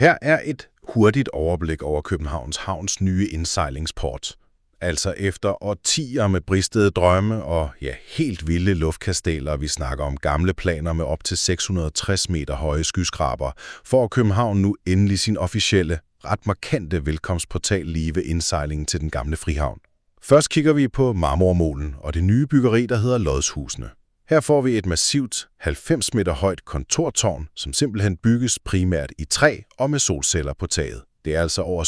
Her er et hurtigt overblik over Københavns Havns nye indsejlingsport. Altså efter årtier med bristede drømme og helt vilde luftkasteller, vi snakker om gamle planer med op til 660 meter høje skyskraber, får København nu endelig sin officielle, ret markante velkomstportal lige ved indsejlingen til den gamle Frihavn. Først kigger vi på Marmormolen og det nye byggeri, der hedder Lodshusene. Her får vi et massivt 90 meter højt kontortårn, som simpelthen bygges primært i træ og med solceller på taget. Det er altså over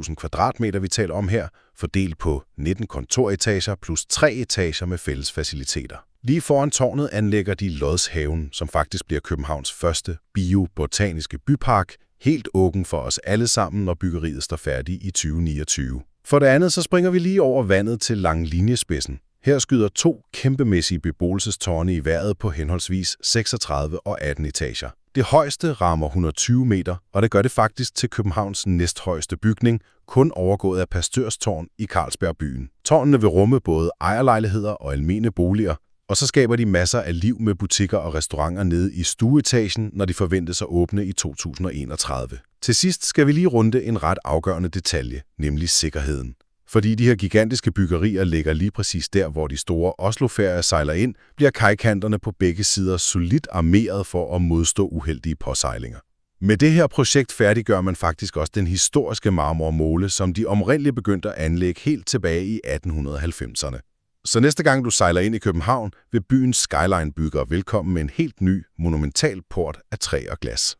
37.000 kvadratmeter, vi taler om her, fordelt på 19 kontoretager plus 3 etager med fælles faciliteter. Lige foran tårnet anlægger de Lodshaven, som faktisk bliver Københavns første biobotaniske bypark, helt åben for os alle sammen, når byggeriet står færdigt i 2029. For det andet så springer vi lige over vandet til Langlinjespidsen. Her skyder 2 kæmpemæssige beboelsestårne i vejret på henholdsvis 36 og 18 etager. Det højeste rammer 120 meter, og det gør det faktisk til Københavns næsthøjeste bygning, kun overgået af Pasteurs Tårn i Carlsberg byen. Tårnene vil rumme både ejerlejligheder og almene boliger, og så skaber de masser af liv med butikker og restauranter nede i stueetagen, når de forventes at åbne i 2031. Til sidst skal vi lige runde en ret afgørende detalje, nemlig sikkerheden. Fordi de her gigantiske byggerier ligger lige præcis der, hvor de store Oslo-færger sejler ind, bliver kajkanterne på begge sider solidt armeret for at modstå uheldige påsejlinger. Med det her projekt færdiggør man faktisk også den historiske Marmormole, som de omrindeligt begyndte at anlægge helt tilbage i 1890'erne. Så næste gang du sejler ind i København, vil byens Skyline-byggere velkommen med en helt ny, monumental port af træ og glas.